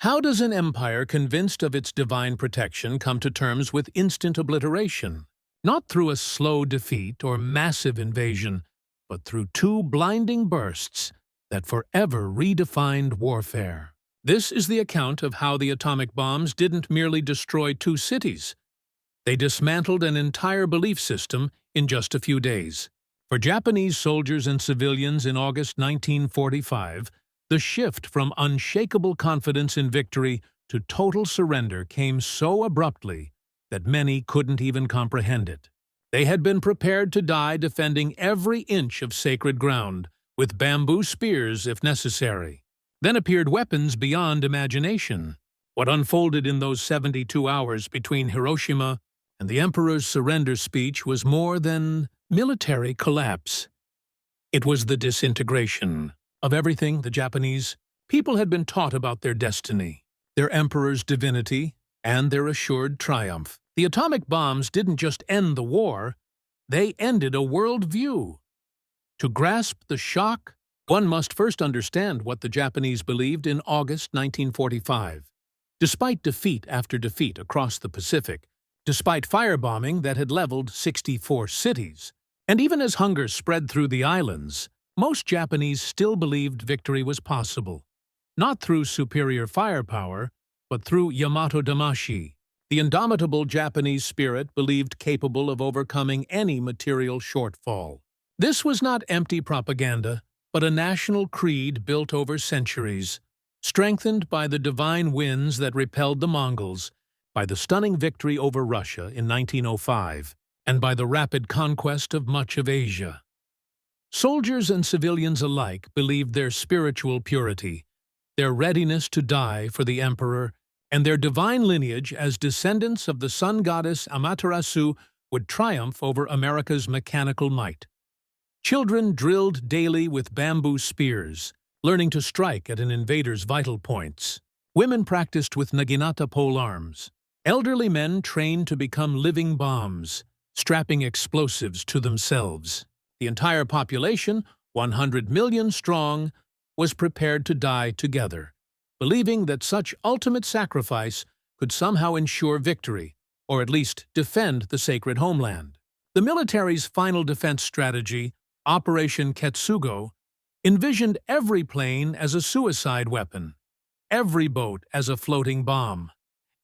How does an empire convinced of its divine protection come to terms with instant obliteration? Not through a slow defeat or massive invasion, but through two blinding bursts that forever redefined warfare. This is the account of how the atomic bombs didn't merely destroy two cities. They dismantled an entire belief system in just a few days. For Japanese soldiers and civilians in August 1945, the shift from unshakable confidence in victory to total surrender came so abruptly that many couldn't even comprehend it. They had been prepared to die defending every inch of sacred ground, with bamboo spears if necessary. Then appeared weapons beyond imagination. What unfolded in those 72 hours between Hiroshima and the Emperor's surrender speech was more than military collapse. It was the disintegration of everything the Japanese people had been taught about their destiny, their emperor's divinity, and their assured triumph. The atomic bombs didn't just end the war, they ended a worldview. To grasp the shock, one must first understand what the Japanese believed in August 1945. Despite defeat after defeat across the Pacific, despite firebombing that had leveled 64 cities, and even as hunger spread through the islands, most Japanese still believed victory was possible. Not through superior firepower, but through Yamato Damashi, the indomitable Japanese spirit believed capable of overcoming any material shortfall. This was not empty propaganda, but a national creed built over centuries, strengthened by the divine winds that repelled the Mongols, by the stunning victory over Russia in 1905, and by the rapid conquest of much of Asia. Soldiers and civilians alike believed their spiritual purity, their readiness to die for the emperor, and their divine lineage as descendants of the sun goddess Amaterasu would triumph over America's mechanical might. Children drilled daily with bamboo spears, learning to strike at an invader's vital points. Women practiced with naginata polearms. Elderly men trained to become living bombs, strapping explosives to themselves. The entire population, 100 million strong, was prepared to die together, believing that such ultimate sacrifice could somehow ensure victory, or at least defend the sacred homeland. The military's final defense strategy, Operation Ketsugo, envisioned every plane as a suicide weapon, every boat as a floating bomb,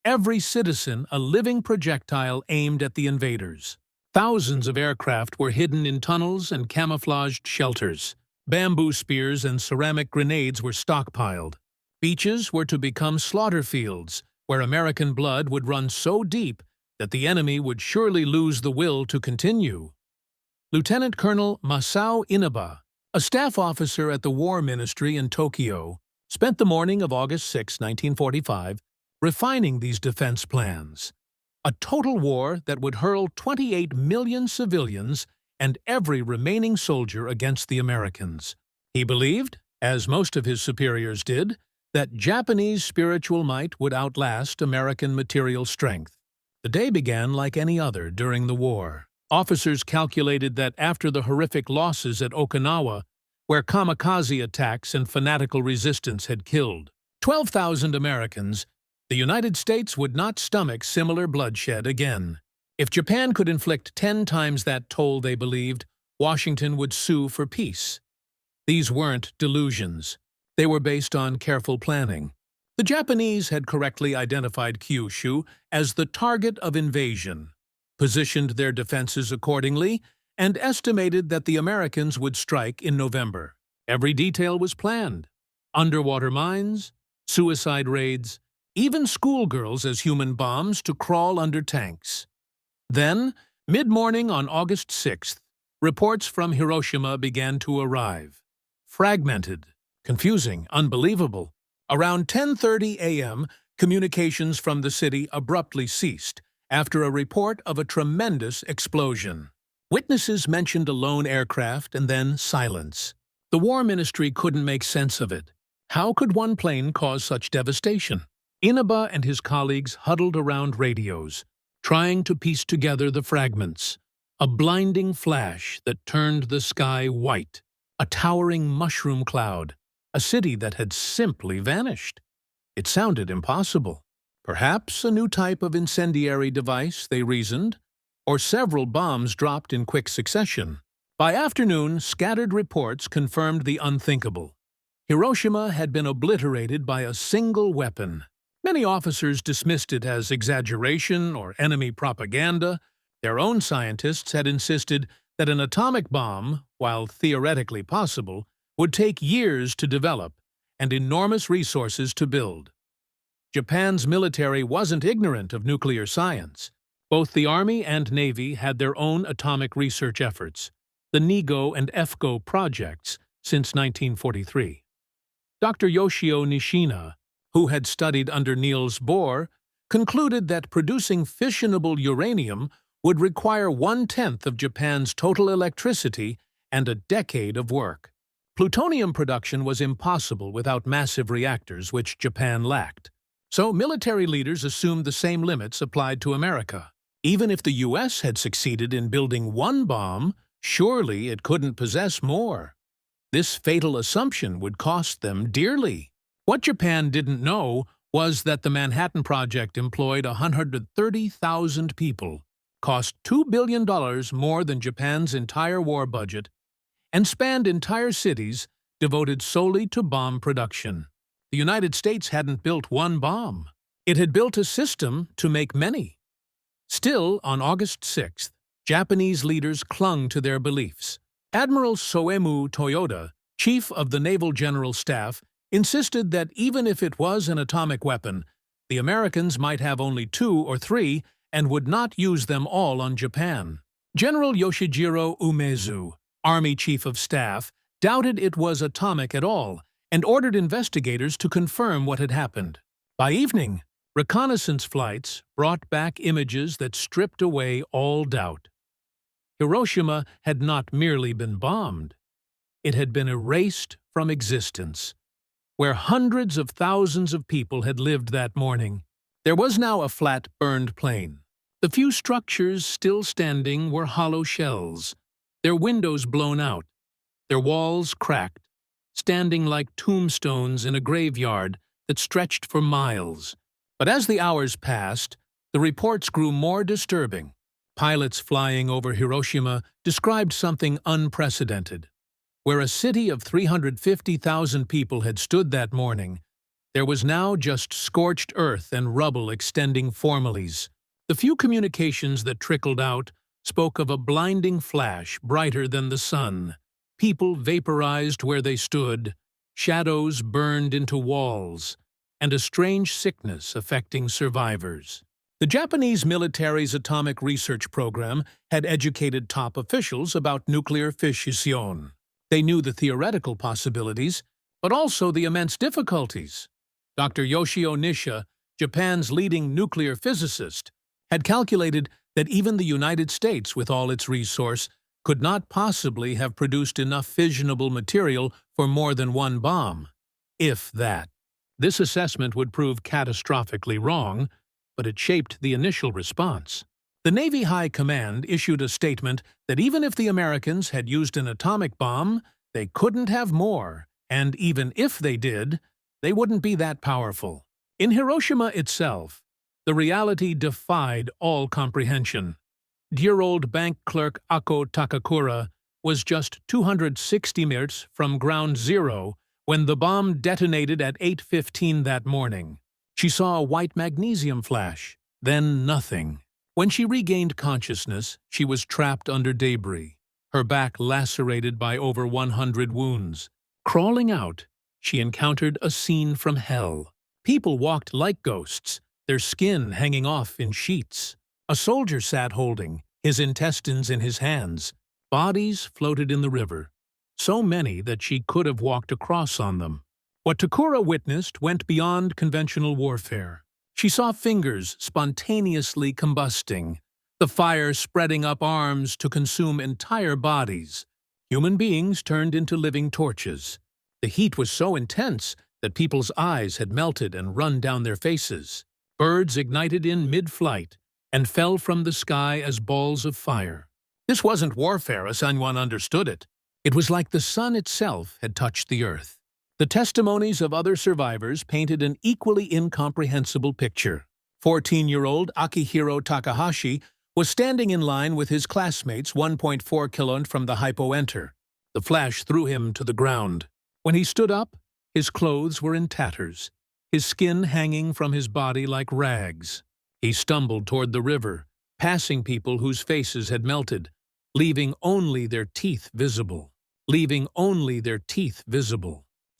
every citizen a living projectile aimed at the invaders. Thousands of aircraft were hidden in tunnels and camouflaged shelters. Bamboo spears and ceramic grenades were stockpiled. Beaches were to become slaughter fields, where American blood would run so deep that the enemy would surely lose the will to continue. Lieutenant Colonel Masao Inaba, a staff officer at the War Ministry in Tokyo, spent the morning of August 6, 1945, refining these defense plans. A total war that would hurl 28 million civilians and every remaining soldier against the Americans. He believed, as most of his superiors did, that Japanese spiritual might would outlast American material strength. The day began like any other during the war. Officers calculated that after the horrific losses at Okinawa, where kamikaze attacks and fanatical resistance had killed 12,000 Americans, the United States would not stomach similar bloodshed again. If Japan could inflict 10 times that toll, they believed, Washington would sue for peace. These weren't delusions. They were based on careful planning. The Japanese had correctly identified Kyushu as the target of invasion, positioned their defenses accordingly, and estimated that the Americans would strike in November. Every detail was planned. Underwater mines, suicide raids, even schoolgirls as human bombs to crawl under tanks. Then, mid-morning on August 6th, reports from Hiroshima began to arrive. Fragmented, confusing, unbelievable. Around 10:30 a.m., communications from the city abruptly ceased after a report of a tremendous explosion. Witnesses mentioned a lone aircraft and then silence. The War Ministry couldn't make sense of it. How could one plane cause such devastation? Inaba and his colleagues huddled around radios, trying to piece together the fragments. A blinding flash that turned the sky white. A towering mushroom cloud. A city that had simply vanished. It sounded impossible. Perhaps a new type of incendiary device, they reasoned, or several bombs dropped in quick succession. By afternoon, scattered reports confirmed the unthinkable. Hiroshima had been obliterated by a single weapon. Many officers dismissed it as exaggeration or enemy propaganda. Their own scientists had insisted that an atomic bomb, while theoretically possible, would take years to develop and enormous resources to build. Japan's military wasn't ignorant of nuclear science. Both the Army and Navy had their own atomic research efforts, the NIGO and EFGO projects, since 1943. Dr. Yoshio Nishina, who had studied under Niels Bohr, concluded that producing fissionable uranium would require 1/10 of Japan's total electricity and a decade of work. Plutonium production was impossible without massive reactors, which Japan lacked. So military leaders assumed the same limits applied to America. Even if the U.S. had succeeded in building one bomb, surely it couldn't possess more. This fatal assumption would cost them dearly. What Japan didn't know was that the Manhattan Project employed 130,000 people, cost $2 billion more than Japan's entire war budget, and spanned entire cities devoted solely to bomb production. The United States hadn't built one bomb. It had built a system to make many. Still, on August 6th, Japanese leaders clung to their beliefs. Admiral Soemu Toyoda, chief of the Naval General Staff, insisted that even if it was an atomic weapon, the Americans might have only 2 or 3 and would not use them all on Japan. General Yoshijiro Umezu, Army Chief of Staff, doubted it was atomic at all and ordered investigators to confirm what had happened. By evening, reconnaissance flights brought back images that stripped away all doubt. Hiroshima had not merely been bombed. It had been erased from existence. Where hundreds of thousands of people had lived that morning, there was now a flat, burned plain. The few structures still standing were hollow shells, their windows blown out, their walls cracked, standing like tombstones in a graveyard that stretched for miles. But as the hours passed, the reports grew more disturbing. Pilots flying over Hiroshima described something unprecedented. Where a city of 350,000 people had stood that morning, there was now just scorched earth and rubble extending for miles. The few communications that trickled out spoke of a blinding flash brighter than the sun. People vaporized where they stood, shadows burned into walls, and a strange sickness affecting survivors. The Japanese military's atomic research program had educated top officials about nuclear fission. They knew the theoretical possibilities, but also the immense difficulties. Dr. Yoshio Nishida, Japan's leading nuclear physicist, had calculated that even the United States, with all its resource, could not possibly have produced enough fissionable material for more than one bomb, if that. This assessment would prove catastrophically wrong, but it shaped the initial response. The Navy High Command issued a statement that even if the Americans had used an atomic bomb, they couldn't have more, and even if they did, they wouldn't be that powerful. In Hiroshima itself, the reality defied all comprehension. Dear old bank clerk Ako Takakura was just 260 meters from ground zero when the bomb detonated at 8:15 that morning. She saw a white magnesium flash, then nothing. When she regained consciousness, she was trapped under debris, her back lacerated by over 100 wounds. Crawling out, she encountered a scene from hell. People walked like ghosts, their skin hanging off in sheets. A soldier sat holding, his intestines in his hands. Bodies floated in the river, so many that she could have walked across on them. What Takura witnessed went beyond conventional warfare. She saw fingers spontaneously combusting, the fire spreading up arms to consume entire bodies. Human beings turned into living torches. The heat was so intense that people's eyes had melted and run down their faces. Birds ignited in mid-flight and fell from the sky as balls of fire. This wasn't warfare as anyone understood it. It was like the sun itself had touched the earth. The testimonies of other survivors painted an equally incomprehensible picture. 14-year-old Akihiro Takahashi was standing in line with his classmates 1.4 km from the hypoenter. The flash threw him to the ground. When he stood up, his clothes were in tatters, his skin hanging from his body like rags. He stumbled toward the river, passing people whose faces had melted, leaving only their teeth visible.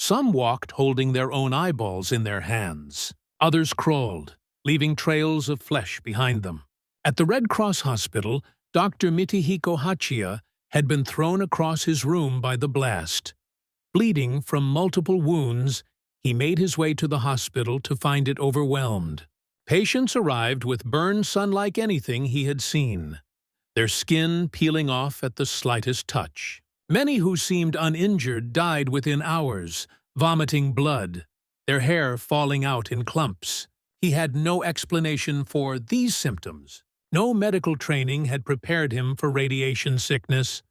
Some walked holding their own eyeballs in their hands. Others crawled, leaving trails of flesh behind them. At the Red Cross hospital, Dr. Mitihiko Hachiya had been thrown across his room by the blast. Bleeding from multiple wounds, he made his way to the hospital to find it overwhelmed. Patients arrived with burns unlike anything he had seen, their skin peeling off at the slightest touch. Many who seemed uninjured died within hours, vomiting blood, their hair falling out in clumps. He had no explanation for these symptoms. No medical training had prepared him for radiation sickness.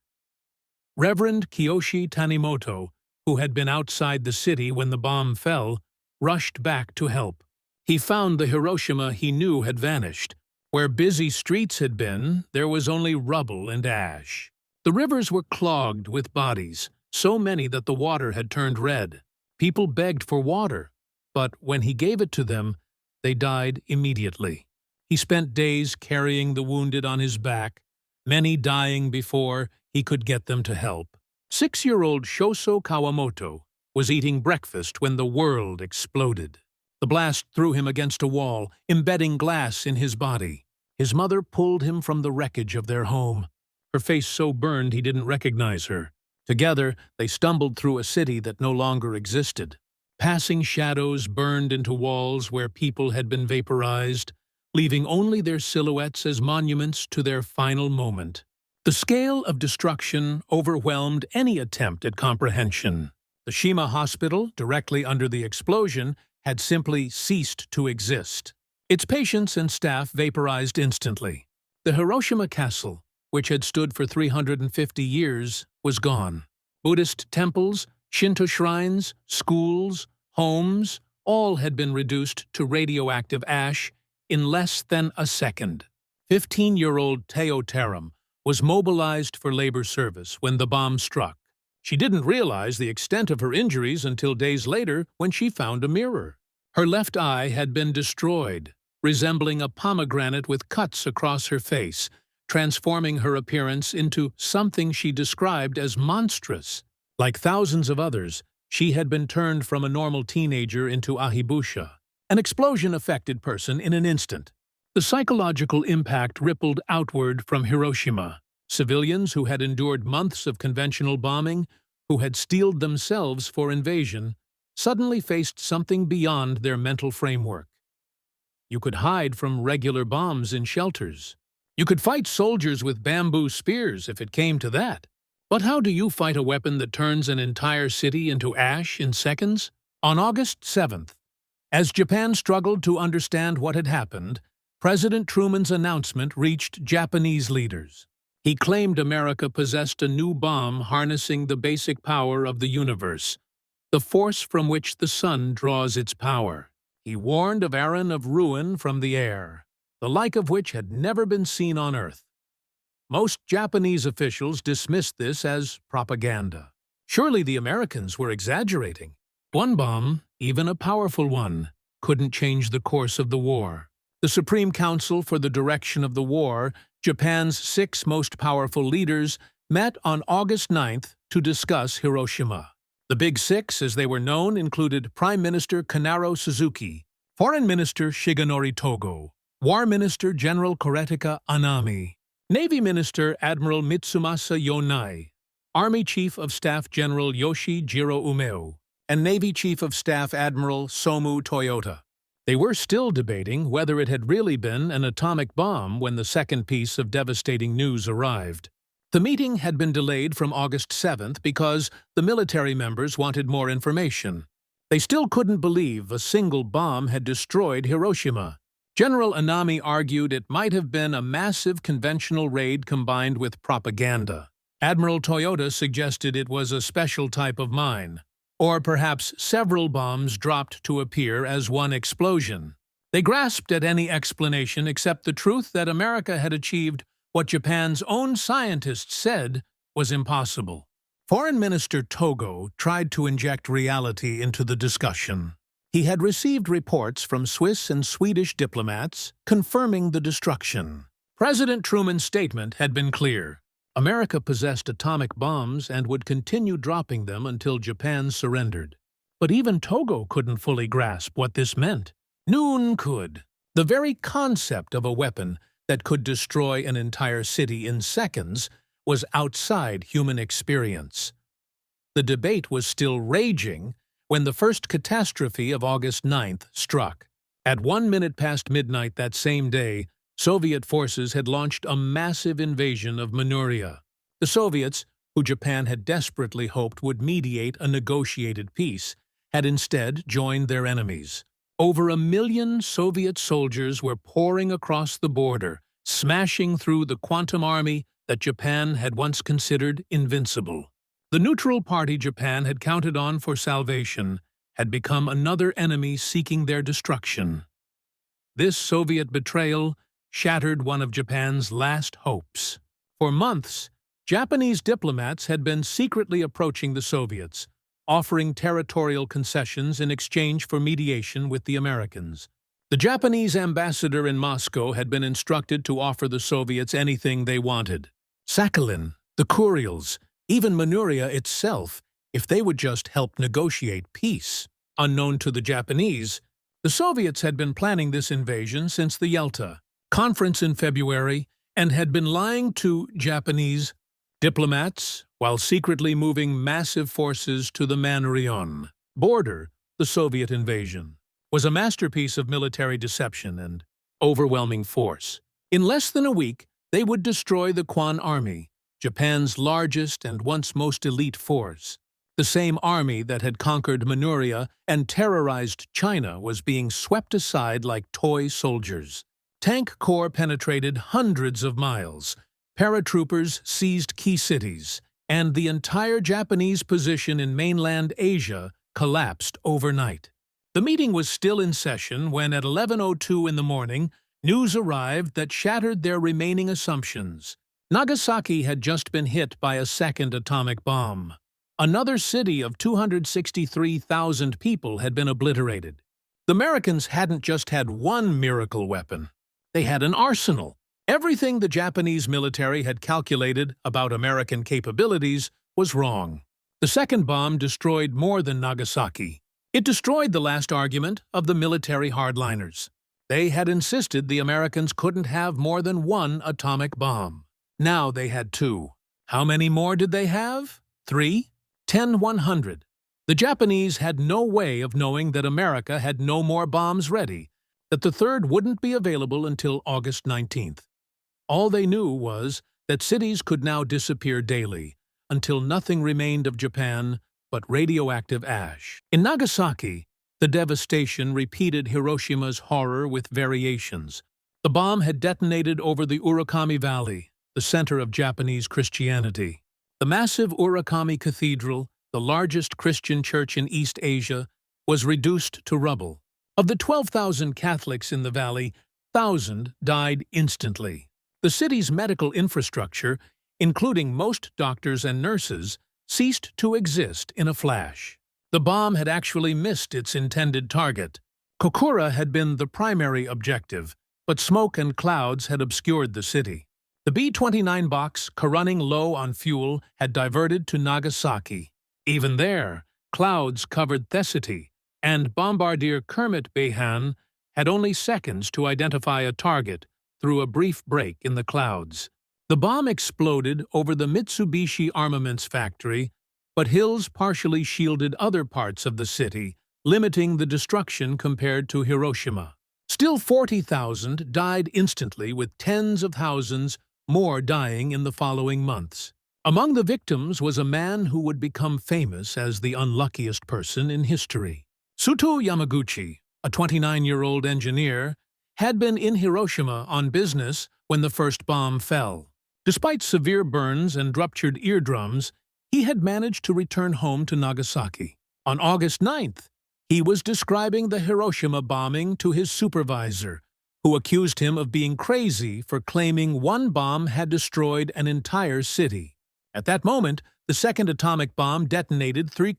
Reverend Kiyoshi Tanimoto, who had been outside the city when the bomb fell, rushed back to help. He found the Hiroshima he knew had vanished. Where busy streets had been, there was only rubble and ash. The rivers were clogged with bodies, so many that the water had turned red. People begged for water, but when he gave it to them, they died immediately. He spent days carrying the wounded on his back, many dying before he could get them to help. 6-year-old Shoso Kawamoto was eating breakfast when the world exploded. The blast threw him against a wall, embedding glass in his body. His mother pulled him from the wreckage of their home, her face so burned he didn't recognize her. Together, they stumbled through a city that no longer existed. Passing shadows burned into walls where people had been vaporized, leaving only their silhouettes as monuments to their final moment. The scale of destruction overwhelmed any attempt at comprehension. The Shima Hospital, directly under the explosion, had simply ceased to exist. Its patients and staff vaporized instantly. The Hiroshima Castle, which had stood for 350 years, was gone. Buddhist temples, Shinto shrines, schools, homes, all had been reduced to radioactive ash in less than a second. 15-year-old Teo Terum was mobilized for labor service when the bomb struck. She didn't realize the extent of her injuries until days later when she found a mirror. Her left eye had been destroyed, resembling a pomegranate with cuts across her face, transforming her appearance into something she described as monstrous. Like thousands of others, she had been turned from a normal teenager into Ahibusha. An explosion-affected person in an instant. The psychological impact rippled outward from Hiroshima. Civilians who had endured months of conventional bombing, who had steeled themselves for invasion, suddenly faced something beyond their mental framework. You could hide from regular bombs in shelters. You could fight soldiers with bamboo spears if it came to that. But how do you fight a weapon that turns an entire city into ash in seconds? On August 7th, as Japan struggled to understand what had happened, President Truman's announcement reached Japanese leaders. He claimed America possessed a new bomb harnessing the basic power of the universe, the force from which the sun draws its power. He warned of errand of ruin from the air, the like of which had never been seen on Earth. Most Japanese officials dismissed this as propaganda. Surely the Americans were exaggerating. One bomb, even a powerful one, couldn't change the course of the war. The Supreme Council for the Direction of the War, Japan's 6 most powerful leaders, met on August 9th to discuss Hiroshima. The Big Six, as they were known, included Prime Minister Kanaro Suzuki, Foreign Minister Shigenori Togo, War Minister General Koretaka Anami, Navy Minister Admiral Mitsumasa Yonai, Army Chief of Staff General Yoshijiro Umeo, and Navy Chief of Staff Admiral Somu Toyota. They were still debating whether it had really been an atomic bomb when the second piece of devastating news arrived. The meeting had been delayed from August 7th because the military members wanted more information. They still couldn't believe a single bomb had destroyed Hiroshima. General Anami argued it might have been a massive conventional raid combined with propaganda. Admiral Toyota suggested it was a special type of mine. Or perhaps several bombs dropped to appear as one explosion. They grasped at any explanation except the truth that America had achieved what Japan's own scientists said was impossible. Foreign Minister Togo tried to inject reality into the discussion. He had received reports from Swiss and Swedish diplomats confirming the destruction. President Truman's statement had been clear. America possessed atomic bombs and would continue dropping them until Japan surrendered. But even Togo couldn't fully grasp what this meant. Noon could. The very concept of a weapon that could destroy an entire city in seconds was outside human experience. The debate was still raging when the first catastrophe of August 9th struck. At 1 minute past midnight that same day, Soviet forces had launched a massive invasion of Manchuria. The Soviets, who Japan had desperately hoped would mediate a negotiated peace, had instead joined their enemies. Over 1 million Soviet soldiers were pouring across the border, smashing through the quantum army that Japan had once considered invincible. The neutral party Japan had counted on for salvation had become another enemy seeking their destruction. This Soviet betrayal shattered one of Japan's last hopes. For months, Japanese diplomats had been secretly approaching the Soviets, offering territorial concessions in exchange for mediation with the Americans. The Japanese ambassador in Moscow had been instructed to offer the Soviets anything they wanted. Sakhalin, the Kurils, even Manchuria itself, if they would just help negotiate peace. Unknown to the Japanese, the Soviets had been planning this invasion since the Yalta Conference in February and had been lying to Japanese diplomats while secretly moving massive forces to the Manchurian border. The Soviet invasion was a masterpiece of military deception and overwhelming force. In less than a week, they would destroy the Kwan Army, Japan's largest and once most elite force. The same army that had conquered Manchuria and terrorized China was being swept aside like toy soldiers. Tank corps penetrated hundreds of miles, paratroopers seized key cities, and the entire Japanese position in mainland Asia collapsed overnight. The meeting was still in session when at 11:02 in the morning, news arrived that shattered their remaining assumptions. Nagasaki had just been hit by a second atomic bomb. Another city of 263,000 people had been obliterated. The Americans hadn't just had one miracle weapon. They had an arsenal. Everything the Japanese military had calculated about American capabilities was wrong. The second bomb destroyed more than Nagasaki. It destroyed the last argument of the military hardliners. They had insisted the Americans couldn't have more than one atomic bomb. Now they had two. How many more did they have? 3? 10, 100. The Japanese had no way of knowing that America had no more bombs ready, that the third wouldn't be available until August 19th. All they knew was that cities could now disappear daily, until nothing remained of Japan but radioactive ash. In Nagasaki, the devastation repeated Hiroshima's horror with variations. The bomb had detonated over the Urakami Valley, the center of Japanese Christianity. The massive Urakami Cathedral, the largest Christian church in East Asia, was reduced to rubble. Of the 12,000 Catholics in the valley, 1,000 died instantly. The city's medical infrastructure, including most doctors and nurses, ceased to exist in a flash. The bomb had actually missed its intended target. Kokura had been the primary objective, but smoke and clouds had obscured the city. The B-29 box, running low on fuel, had diverted to Nagasaki. Even there, clouds covered the city, and bombardier Kermit Behan had only seconds to identify a target through a brief break in the clouds. The bomb exploded over the Mitsubishi Armaments factory, but hills partially shielded other parts of the city, limiting the destruction compared to Hiroshima. Still 40,000 died instantly, with tens of thousands more dying in the following months. Among the victims was a man who would become famous as the unluckiest person in history. Tsuto Yamaguchi, a 29-year-old engineer, had been in Hiroshima on business when the first bomb fell. Despite severe burns and ruptured eardrums, he had managed to return home to Nagasaki. On August 9th, he was describing the Hiroshima bombing to his supervisor, who accused him of being crazy for claiming one bomb had destroyed an entire city. At that moment, the second atomic bomb detonated 3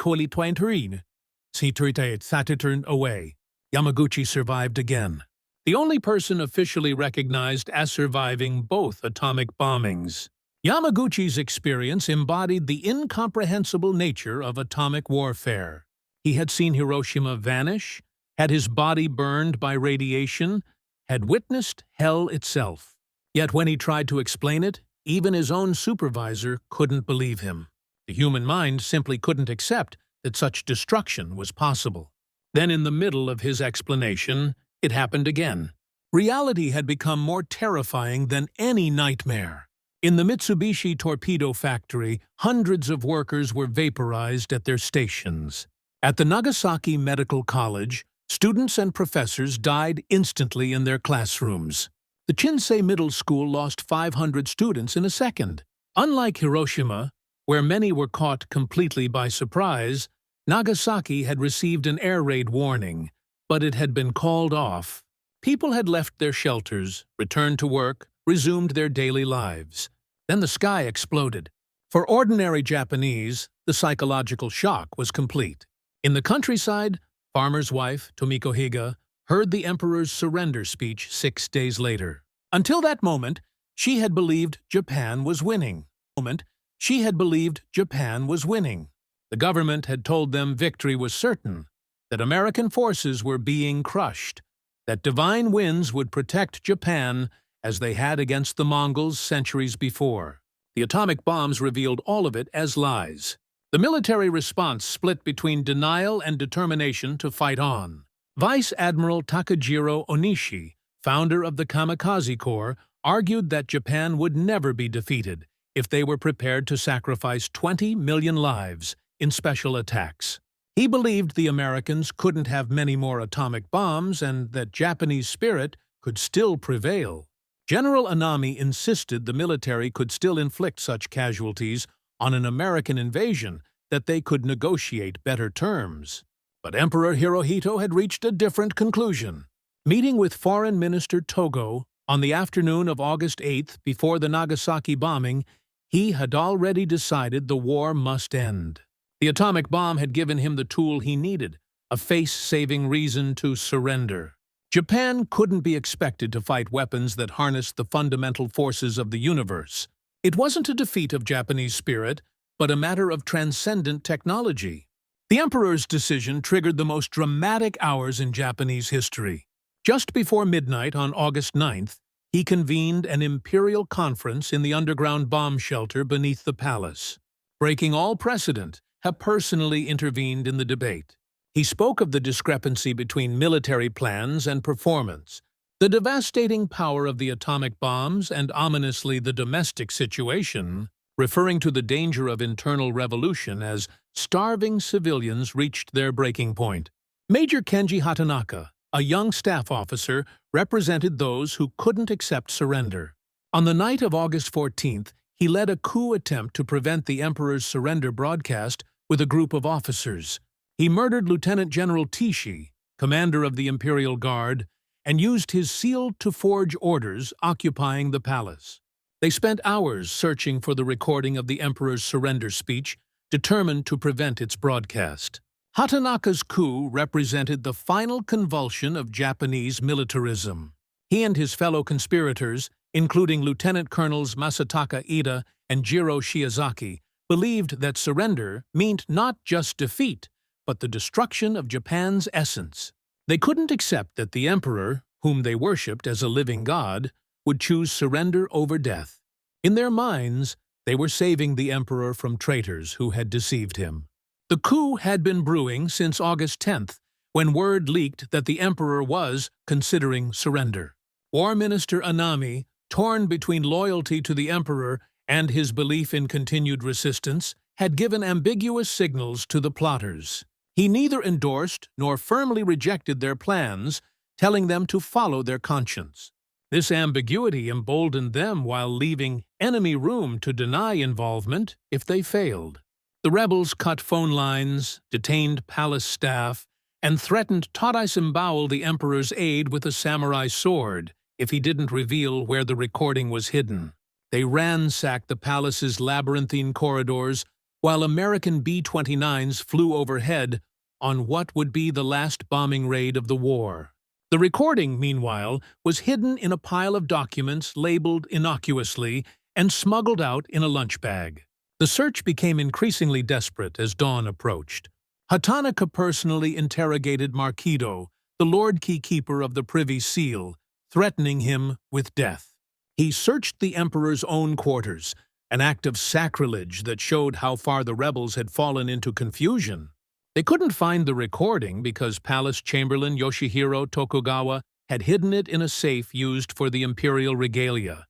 Saturn away. Yamaguchi survived again, the only person officially recognized as surviving both atomic bombings. Yamaguchi's experience embodied the incomprehensible nature of atomic warfare. He had seen Hiroshima vanish, had his body burned by radiation, had witnessed hell itself. Yet when he tried to explain it, even his own supervisor couldn't believe him. The human mind simply couldn't accept that such destruction was possible. Then in the middle of his explanation, it happened again. Reality had become more terrifying than any nightmare. In the Mitsubishi torpedo factory, hundreds of workers were vaporized at their stations. At the Nagasaki Medical College, students and professors died instantly in their classrooms. The Chinsei Middle School lost 500 students in a second. Unlike Hiroshima, where many were caught completely by surprise, Nagasaki had received an air raid warning, but it had been called off. People had left their shelters, returned to work, resumed their daily lives. Then the sky exploded. For ordinary Japanese, the psychological shock was complete. In the countryside, farmer's wife, Tomiko Higa, heard the emperor's surrender speech 6 days later. Until that moment, she had believed Japan was winning. The government had told them victory was certain, that American forces were being crushed, that divine winds would protect Japan as they had against the Mongols centuries before. The atomic bombs revealed all of it as lies. The military response split between denial and determination to fight on. Vice Admiral Takajiro Onishi, founder of the Kamikaze Corps, argued that Japan would never be defeated if they were prepared to sacrifice 20 million lives in special attacks. He believed the Americans couldn't have many more atomic bombs and that Japanese spirit could still prevail. General Anami insisted the military could still inflict such casualties on an American invasion that they could negotiate better terms. But Emperor Hirohito had reached a different conclusion. Meeting with Foreign Minister Togo on the afternoon of August 8th before the Nagasaki bombing, he had already decided the war must end. The atomic bomb had given him the tool he needed, a face-saving reason to surrender. Japan couldn't be expected to fight weapons that harnessed the fundamental forces of the universe. It wasn't a defeat of Japanese spirit, but a matter of transcendent technology. The emperor's decision triggered the most dramatic hours in Japanese history. Just before midnight on August 9th, he convened an imperial conference in the underground bomb shelter beneath the palace. Breaking all precedent, he personally intervened in the debate. He spoke of the discrepancy between military plans and performance, the devastating power of the atomic bombs, and ominously the domestic situation, referring to the danger of internal revolution as starving civilians reached their breaking point. Major Kenji Hatanaka, a young staff officer, represented those who couldn't accept surrender. On the night of August 14th, he led a coup attempt to prevent the emperor's surrender broadcast with a group of officers. He murdered Lieutenant General Tishi, commander of the Imperial Guard, and used his sealed-to-forge orders occupying the palace. They spent hours searching for the recording of the emperor's surrender speech, determined to prevent its broadcast. Hatanaka's coup represented the final convulsion of Japanese militarism. He and his fellow conspirators, including Lieutenant Colonels Masataka Ida and Jiro Shiozaki, believed that surrender meant not just defeat, but the destruction of Japan's essence. They couldn't accept that the emperor, whom they worshipped as a living god, would choose surrender over death. In their minds, they were saving the emperor from traitors who had deceived him. The coup had been brewing since August 10th, when word leaked that the emperor was considering surrender. War Minister Anami, torn between loyalty to the emperor and his belief in continued resistance, had given ambiguous signals to the plotters. He neither endorsed nor firmly rejected their plans, telling them to follow their conscience. This ambiguity emboldened them while leaving enemy room to deny involvement if they failed. The rebels cut phone lines, detained palace staff, and threatened Tadai the emperor's aide with a samurai sword if he didn't reveal where the recording was hidden. They ransacked the palace's labyrinthine corridors while American B-29s flew overhead on what would be the last bombing raid of the war. The recording, meanwhile, was hidden in a pile of documents labeled innocuously and smuggled out in a lunch bag. The search became increasingly desperate as dawn approached. Hatanaka personally interrogated Marquido, the Lord Key-Keeper of the Privy Seal, threatening him with death. He searched the emperor's own quarters, an act of sacrilege that showed how far the rebels had fallen into confusion. They couldn't find the recording because Palace Chamberlain Yoshihiro Tokugawa had hidden it in a safe used for the imperial regalia,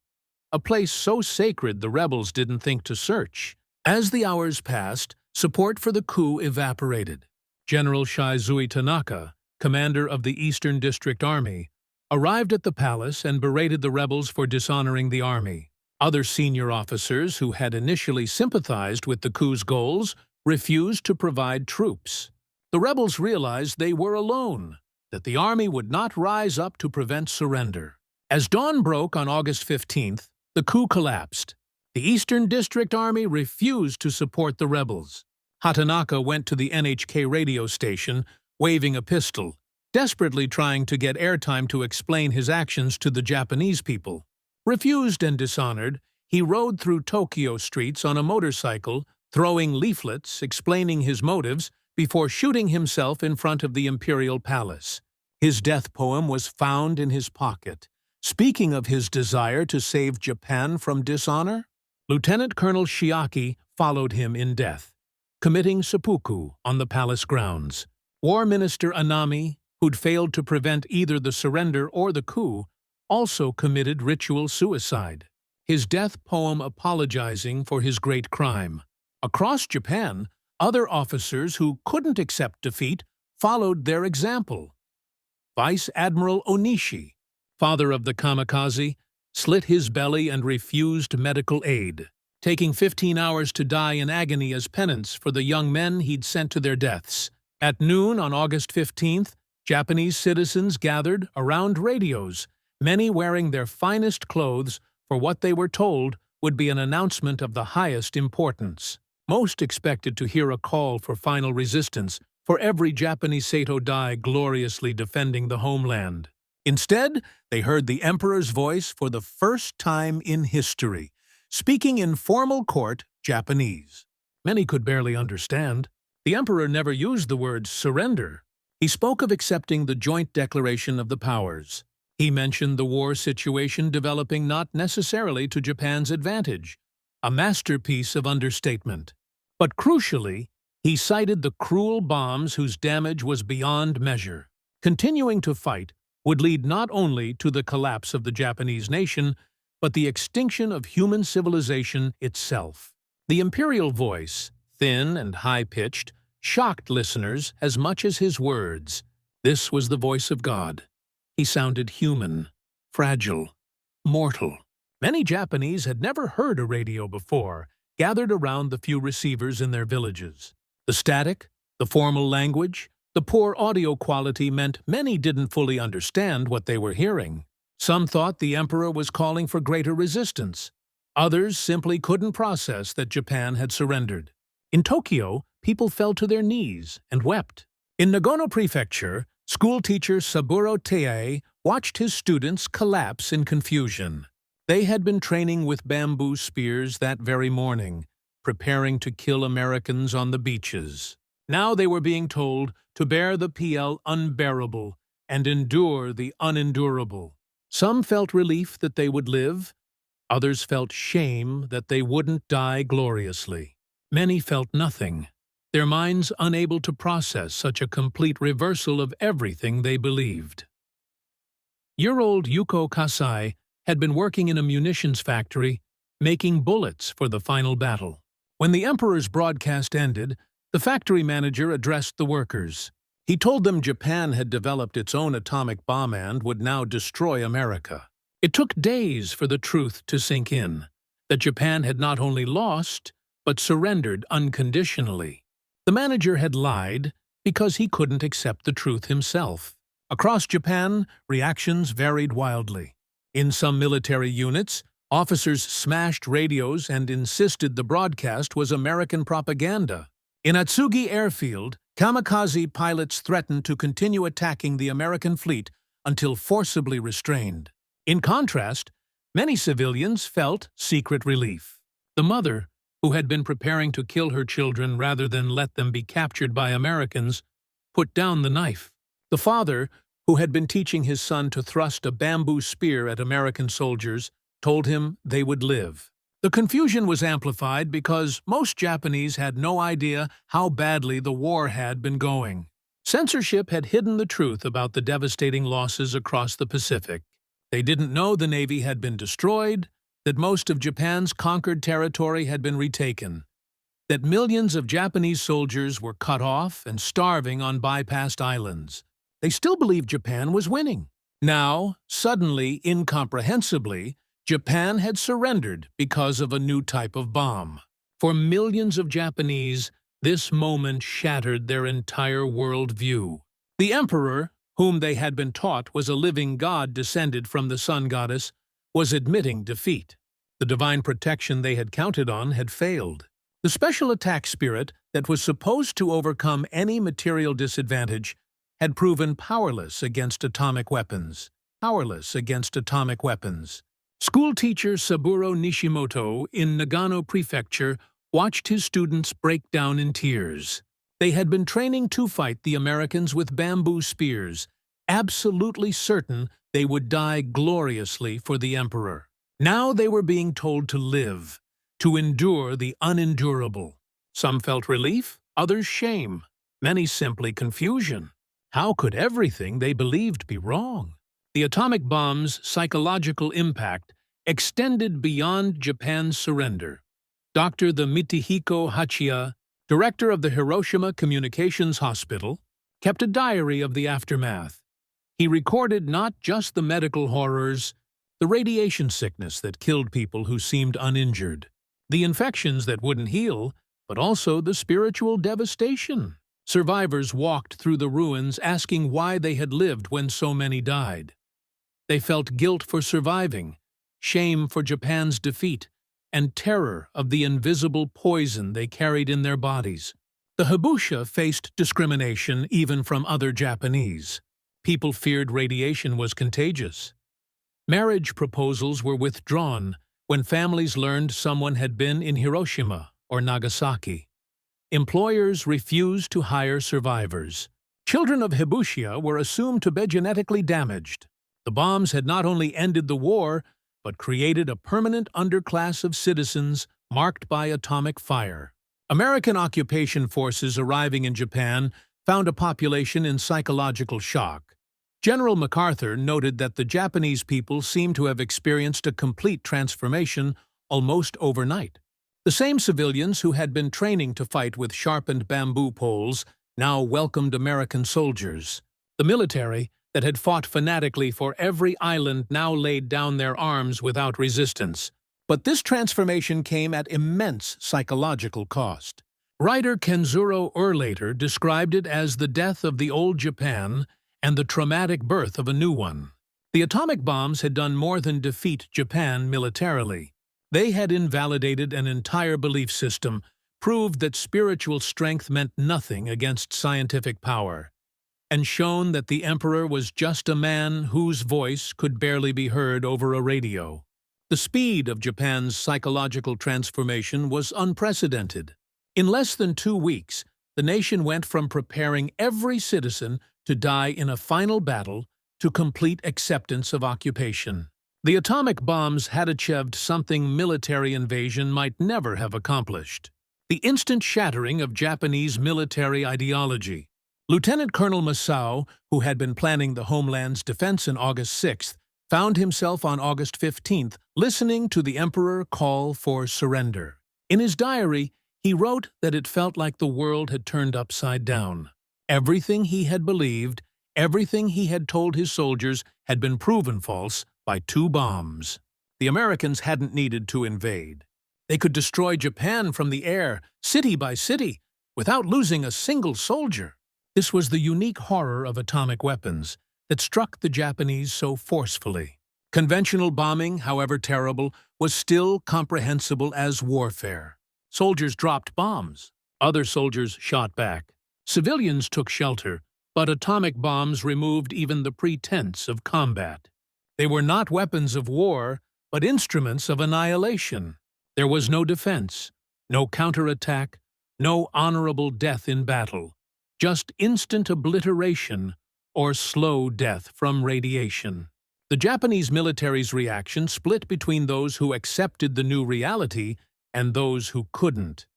a place so sacred the rebels didn't think to search. As the hours passed, support for the coup evaporated. General Shiizui Tanaka, commander of the Eastern District Army, arrived at the palace and berated the rebels for dishonoring the army. Other senior officers who had initially sympathized with the coup's goals refused to provide troops. The rebels realized they were alone, that the army would not rise up to prevent surrender. As dawn broke on August 15th, the coup collapsed. The Eastern District Army refused to support the rebels. Hatanaka went to the NHK radio station, waving a pistol, desperately trying to get airtime to explain his actions to the Japanese people. Refused and dishonored, he rode through Tokyo streets on a motorcycle, throwing leaflets explaining his motives before shooting himself in front of the imperial palace. His death poem was found in his pocket, speaking of his desire to save Japan from dishonor. Lieutenant Colonel Shiaki followed him in death, committing seppuku on the palace grounds. War Minister Anami, who'd failed to prevent either the surrender or the coup, also committed ritual suicide, his death poem apologizing for his great crime. Across Japan, other officers who couldn't accept defeat followed their example. Vice Admiral Onishi, father of the kamikaze, slit his belly and refused medical aid, taking 15 hours to die in agony as penance for the young men he'd sent to their deaths. At noon on August 15th, Japanese citizens gathered around radios, many wearing their finest clothes for what they were told would be an announcement of the highest importance. Most expected to hear a call for final resistance, for every Japanese Sato died gloriously defending the homeland. Instead, they heard the emperor's voice for the first time in history, speaking in formal court Japanese. Many could barely understand. The emperor never used the word surrender. He spoke of accepting the joint declaration of the powers. He mentioned the war situation developing not necessarily to Japan's advantage, a masterpiece of understatement. But crucially, he cited the cruel bombs whose damage was beyond measure. Continuing to fight would lead not only to the collapse of the Japanese nation, but the extinction of human civilization itself. The imperial voice, thin and high-pitched, shocked listeners as much as his words. This was the voice of God. He sounded human, fragile, mortal. Many Japanese had never heard a radio before, gathered around the few receivers in their villages. The static, the formal language, the poor audio quality meant many didn't fully understand what they were hearing. Some thought the emperor was calling for greater resistance. Others simply couldn't process that Japan had surrendered. In Tokyo, people fell to their knees and wept. In Nagano Prefecture, schoolteacher Saburo Tae watched his students collapse in confusion. They had been training with bamboo spears that very morning, preparing to kill Americans on the beaches. Now they were being told to bear the PL unbearable and endure the unendurable. Some felt relief that they would live. Others felt shame that they wouldn't die gloriously. Many felt nothing, their minds unable to process such a complete reversal of everything they believed. Year-old Yuko Kasai had been working in a munitions factory, making bullets for the final battle. When the emperor's broadcast ended, the factory manager addressed the workers. He told them Japan had developed its own atomic bomb and would now destroy America. It took days for the truth to sink in, that Japan had not only lost, but surrendered unconditionally. The manager had lied because he couldn't accept the truth himself. Across Japan, reactions varied wildly. In some military units, officers smashed radios and insisted the broadcast was American propaganda. In Atsugi Airfield, kamikaze pilots threatened to continue attacking the American fleet until forcibly restrained. In contrast, many civilians felt secret relief. The mother, who had been preparing to kill her children rather than let them be captured by Americans, put down the knife. The father, who had been teaching his son to thrust a bamboo spear at American soldiers, told him they would live. The confusion was amplified because most Japanese had no idea how badly the war had been going. Censorship had hidden the truth about the devastating losses across the Pacific. They didn't know the Navy had been destroyed, that most of Japan's conquered territory had been retaken, that millions of Japanese soldiers were cut off and starving on bypassed islands. They still believed Japan was winning. Now, suddenly, incomprehensibly, Japan had surrendered because of a new type of bomb. For millions of Japanese, this moment shattered their entire worldview. The emperor, whom they had been taught was a living god descended from the sun goddess, was admitting defeat. The divine protection they had counted on had failed. The special attack spirit that was supposed to overcome any material disadvantage had proven powerless against atomic weapons. Schoolteacher Saburo Nishimoto in Nagano Prefecture watched his students break down in tears. They had been training to fight the Americans with bamboo spears, absolutely certain they would die gloriously for the emperor. Now they were being told to live, to endure the unendurable. Some felt relief, others shame, many simply confusion. How could everything they believed be wrong? The atomic bomb's psychological impact extended beyond Japan's surrender. Dr. Mitihiko Hachiya, director of the Hiroshima Communications Hospital, kept a diary of the aftermath. He recorded not just the medical horrors, the radiation sickness that killed people who seemed uninjured, the infections that wouldn't heal, but also the spiritual devastation. Survivors walked through the ruins asking why they had lived when so many died. They felt guilt for surviving, shame for Japan's defeat, and terror of the invisible poison they carried in their bodies. The Habusha faced discrimination even from other Japanese. People feared radiation was contagious. Marriage proposals were withdrawn when families learned someone had been in Hiroshima or Nagasaki. Employers refused to hire survivors. Children of Hibushia were assumed to be genetically damaged. The bombs had not only ended the war, but created a permanent underclass of citizens marked by atomic fire. American occupation forces arriving in Japan found a population in psychological shock. General MacArthur noted that the Japanese people seemed to have experienced a complete transformation almost overnight. The same civilians who had been training to fight with sharpened bamboo poles now welcomed American soldiers. The military, that had fought fanatically for every island, now laid down their arms without resistance. But this transformation came at immense psychological cost. Writer Kenzuro Urlater described it as the death of the old Japan and the traumatic birth of a new one. The atomic bombs had done more than defeat Japan militarily. They had invalidated an entire belief system, proved that spiritual strength meant nothing against scientific power, and shown that the emperor was just a man whose voice could barely be heard over a radio. The speed of Japan's psychological transformation was unprecedented. In less than 2 weeks, the nation went from preparing every citizen to die in a final battle to complete acceptance of occupation. The atomic bombs had achieved something military invasion might never have accomplished: the instant shattering of Japanese military ideology. Lieutenant Colonel Masao, who had been planning the homeland's defense on August 6th, found himself on August 15th listening to the emperor call for surrender. In his diary, he wrote that it felt like the world had turned upside down. Everything he had believed, everything he had told his soldiers had been proven false by 2 bombs. The Americans hadn't needed to invade. They could destroy Japan from the air, city by city, without losing a single soldier. This was the unique horror of atomic weapons that struck the Japanese so forcefully. Conventional bombing, however terrible, was still comprehensible as warfare. Soldiers dropped bombs. Other soldiers shot back. Civilians took shelter, but atomic bombs removed even the pretense of combat. They were not weapons of war, but instruments of annihilation. There was no defense, no counterattack, no honorable death in battle, just instant obliteration or slow death from radiation. The Japanese military's reaction split between those who accepted the new reality and those who couldn't.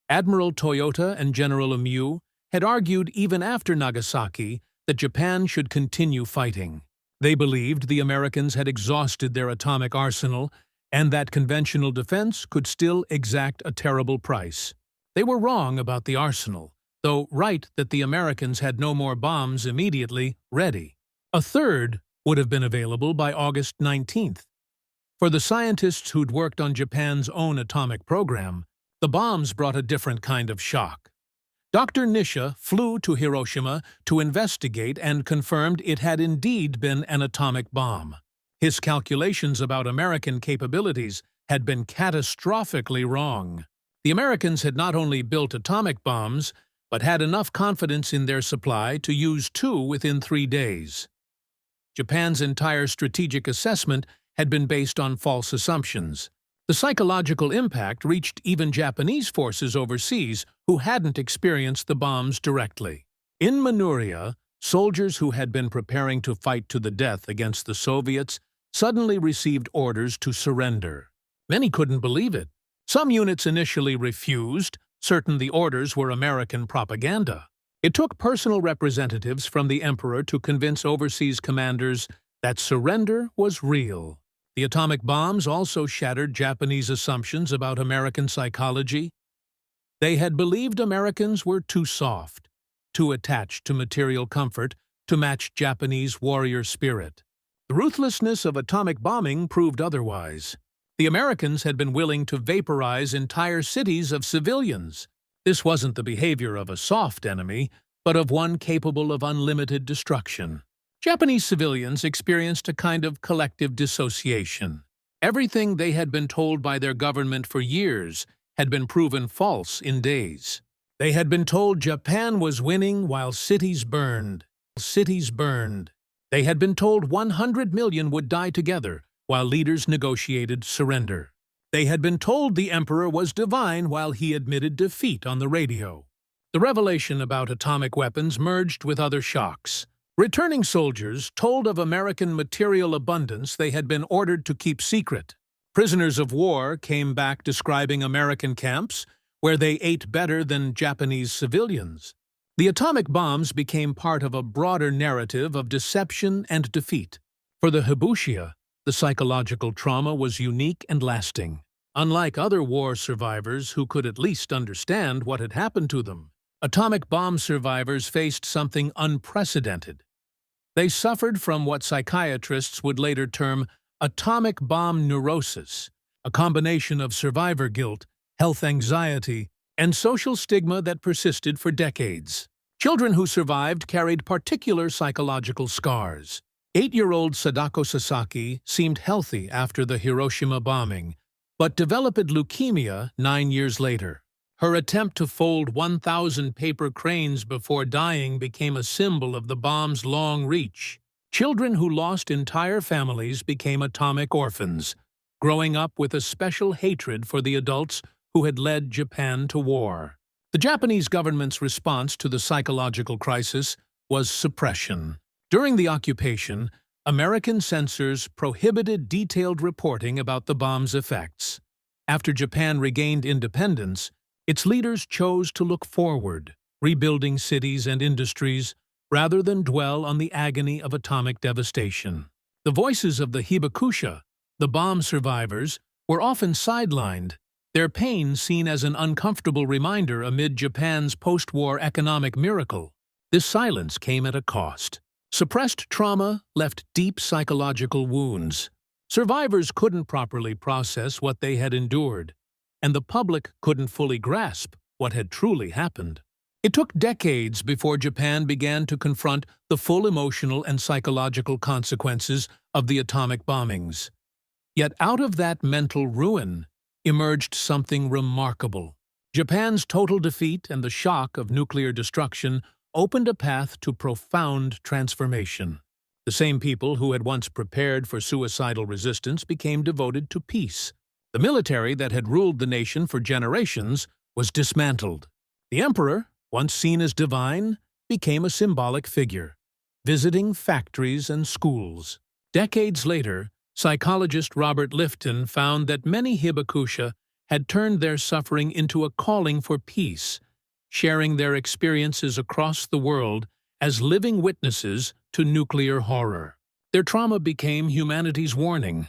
Admiral Toyota and General Amiu had argued even after Nagasaki that Japan should continue fighting. They believed the Americans had exhausted their atomic arsenal and that conventional defense could still exact a terrible price. They were wrong about the arsenal, though right that the Americans had no more bombs immediately ready. A third would have been available by August 19th. For the scientists who'd worked on Japan's own atomic program, the bombs brought a different kind of shock. Dr. Nisha flew to Hiroshima to investigate and confirmed it had indeed been an atomic bomb. His calculations about American capabilities had been catastrophically wrong. The Americans had not only built atomic bombs, but had enough confidence in their supply to use 2 within 3 days. Japan's entire strategic assessment had been based on false assumptions. The psychological impact reached even Japanese forces overseas who hadn't experienced the bombs directly. In Manchuria, soldiers who had been preparing to fight to the death against the Soviets suddenly received orders to surrender. Many couldn't believe it. Some units initially refused, certain the orders were American propaganda. It took personal representatives from the emperor to convince overseas commanders that surrender was real. The atomic bombs also shattered Japanese assumptions about American psychology. They had believed Americans were too soft, too attached to material comfort to match Japanese warrior spirit. The ruthlessness of atomic bombing proved otherwise. The Americans had been willing to vaporize entire cities of civilians. This wasn't the behavior of a soft enemy, but of one capable of unlimited destruction. Japanese civilians experienced a kind of collective dissociation. Everything they had been told by their government for years had been proven false in days. They had been told Japan was winning while cities burned. They had been told 100 million would die together while leaders negotiated surrender. They had been told the emperor was divine while he admitted defeat on the radio. The revelation about atomic weapons merged with other shocks. Returning soldiers told of American material abundance they had been ordered to keep secret. Prisoners of war came back describing American camps where they ate better than Japanese civilians. The atomic bombs became part of a broader narrative of deception and defeat. For the Hiroshima, the psychological trauma was unique and lasting. Unlike other war survivors who could at least understand what had happened to them, atomic bomb survivors faced something unprecedented. They suffered from what psychiatrists would later term atomic bomb neurosis, a combination of survivor guilt, health anxiety, and social stigma that persisted for decades. Children who survived carried particular psychological scars. 8-year-old Sadako Sasaki seemed healthy after the Hiroshima bombing, but developed leukemia 9 years later. Her attempt to fold 1,000 paper cranes before dying became a symbol of the bomb's long reach. Children who lost entire families became atomic orphans, growing up with a special hatred for the adults who had led Japan to war. The Japanese government's response to the psychological crisis was suppression. During the occupation, American censors prohibited detailed reporting about the bomb's effects. After Japan regained independence, its leaders chose to look forward, rebuilding cities and industries, rather than dwell on the agony of atomic devastation. The voices of the hibakusha, the bomb survivors, were often sidelined, their pain seen as an uncomfortable reminder amid Japan's post-war economic miracle. This silence came at a cost. Suppressed trauma left deep psychological wounds. Survivors couldn't properly process what they had endured. and the public couldn't fully grasp what had truly happened. It took decades before Japan began to confront the full emotional and psychological consequences of the atomic bombings. Yet out of that mental ruin emerged something remarkable. Japan's total defeat and the shock of nuclear destruction opened a path to profound transformation. The same people who had once prepared for suicidal resistance became devoted to peace. The military that had ruled the nation for generations was dismantled. The emperor, once seen as divine, became a symbolic figure, visiting factories and schools. Decades later, psychologist Robert Lifton found that many hibakusha had turned their suffering into a calling for peace, sharing their experiences across the world as living witnesses to nuclear horror. Their trauma became humanity's warning,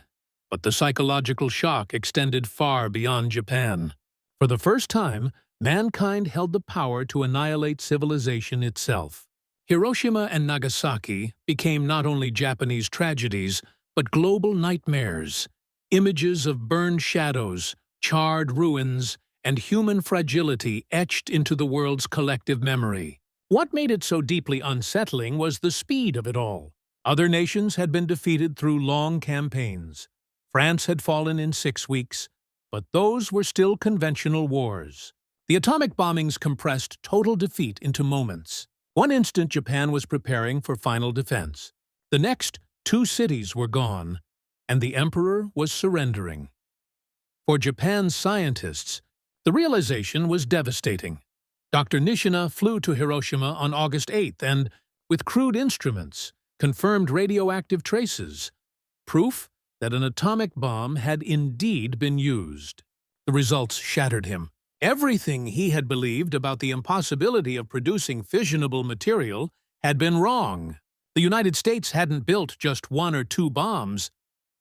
but the psychological shock extended far beyond Japan. For the first time, mankind held the power to annihilate civilization itself. Hiroshima and Nagasaki became not only Japanese tragedies, but global nightmares. Images of burned shadows, charred ruins, and human fragility etched into the world's collective memory. What made it so deeply unsettling was the speed of it all. Other nations had been defeated through long campaigns. France had fallen in 6 weeks, but those were still conventional wars. The atomic bombings compressed total defeat into moments. One instant Japan was preparing for final defense. The next, 2 cities were gone, and the emperor was surrendering. For Japan's scientists, the realization was devastating. Dr. Nishina flew to Hiroshima on August 8th and, with crude instruments, confirmed radioactive traces, proof that an atomic bomb had indeed been used. The results shattered him. Everything he had believed about the impossibility of producing fissionable material had been wrong. The United States hadn't built just 1 or 2 bombs.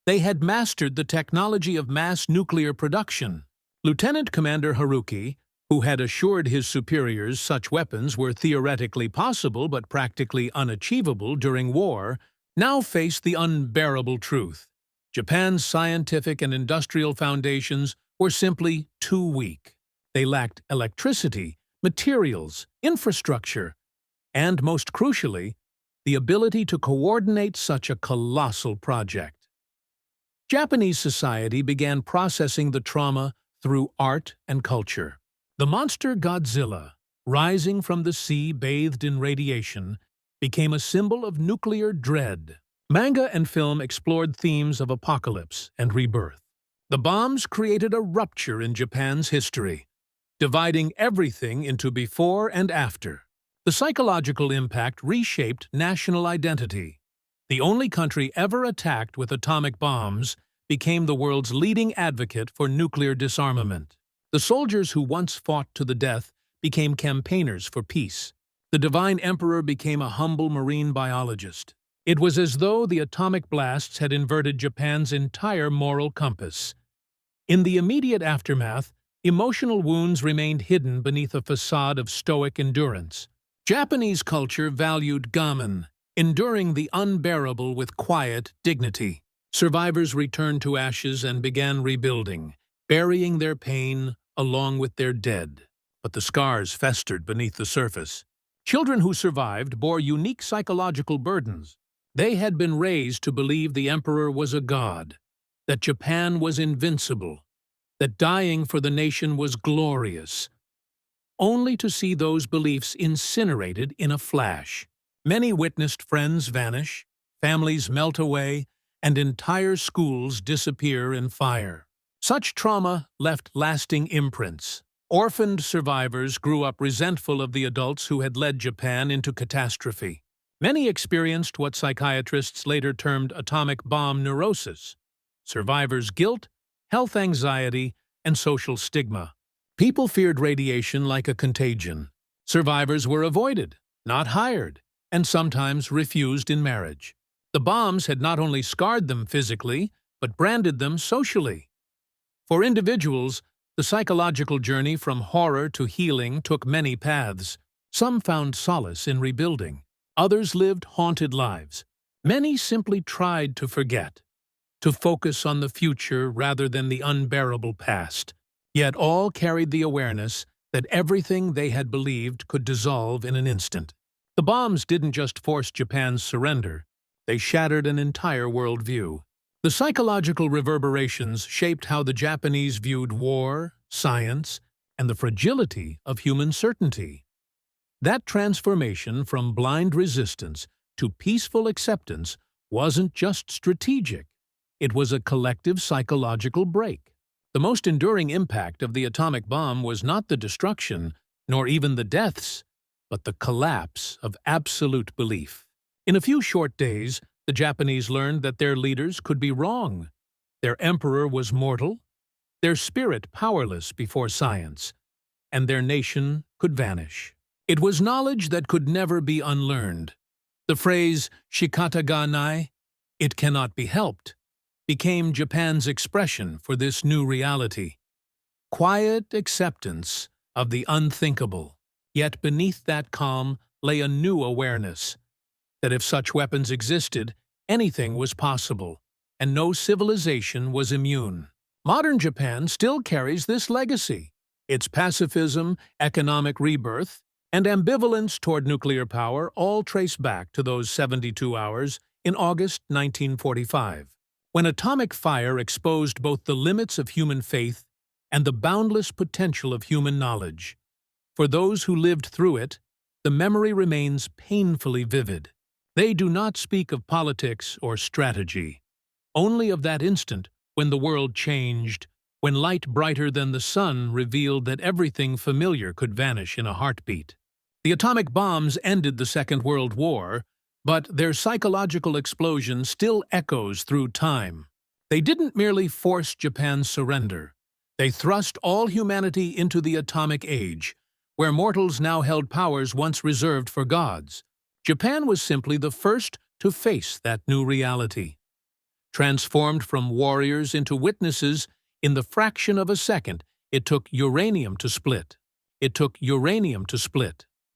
They had mastered the technology of mass nuclear production. Lieutenant Commander Haruki, who had assured his superiors such weapons were theoretically possible but practically unachievable during war, now faced the unbearable truth. Japan's scientific and industrial foundations were simply too weak. They lacked electricity, materials, infrastructure, and, most crucially, the ability to coordinate such a colossal project. Japanese society began processing the trauma through art and culture. The monster Godzilla, rising from the sea bathed in radiation, became a symbol of nuclear dread. Manga and film explored themes of apocalypse and rebirth. The bombs created a rupture in Japan's history, dividing everything into before and after. The psychological impact reshaped national identity. The only country ever attacked with atomic bombs became the world's leading advocate for nuclear disarmament. The soldiers who once fought to the death became campaigners for peace. The divine emperor became a humble marine biologist. It was as though the atomic blasts had inverted Japan's entire moral compass. In the immediate aftermath, emotional wounds remained hidden beneath a facade of stoic endurance. Japanese culture valued gamen, enduring the unbearable with quiet dignity. Survivors returned to ashes and began rebuilding, burying their pain along with their dead. But the scars festered beneath the surface. Children who survived bore unique psychological burdens. They had been raised to believe the emperor was a god, that Japan was invincible, that dying for the nation was glorious, only to see those beliefs incinerated in a flash. Many witnessed friends vanish, families melt away, and entire schools disappear in fire. Such trauma left lasting imprints. Orphaned survivors grew up resentful of the adults who had led Japan into catastrophe. Many experienced what psychiatrists later termed atomic bomb neurosis. Survivors' guilt, health anxiety, and social stigma. People feared radiation like a contagion. Survivors were avoided, not hired, and sometimes refused in marriage. The bombs had not only scarred them physically, but branded them socially. For individuals, the psychological journey from horror to healing took many paths. Some found solace in rebuilding. Others lived haunted lives. Many simply tried to forget, to focus on the future rather than the unbearable past. Yet all carried the awareness that everything they had believed could dissolve in an instant. The bombs didn't just force Japan's surrender, they shattered an entire worldview. The psychological reverberations shaped how the Japanese viewed war, science, and the fragility of human certainty. That transformation from blind resistance to peaceful acceptance wasn't just strategic, it was a collective psychological break. The most enduring impact of the atomic bomb was not the destruction, nor even the deaths, but the collapse of absolute belief. In a few short days, the Japanese learned that their leaders could be wrong. Their emperor was mortal, their spirit powerless before science, and their nation could vanish. It was knowledge that could never be unlearned. The phrase "shikata ga nai," it cannot be helped, became Japan's expression for this new reality. Quiet acceptance of the unthinkable. Yet beneath that calm lay a new awareness that if such weapons existed, anything was possible, and no civilization was immune. Modern Japan still carries this legacy. Its pacifism, economic rebirth, and ambivalence toward nuclear power all trace back to those 72 hours in August 1945, when atomic fire exposed both the limits of human faith and the boundless potential of human knowledge. For those who lived through it, the memory remains painfully vivid. They do not speak of politics or strategy, only of that instant when the world changed, when light brighter than the sun revealed that everything familiar could vanish in a heartbeat. The atomic bombs ended the Second World War, but their psychological explosion still echoes through time. They didn't merely force Japan's surrender. They thrust all humanity into the atomic age, where mortals now held powers once reserved for gods. Japan was simply the first to face that new reality. Transformed from warriors into witnesses, in the fraction of a second, it took uranium to split. It took uranium to split.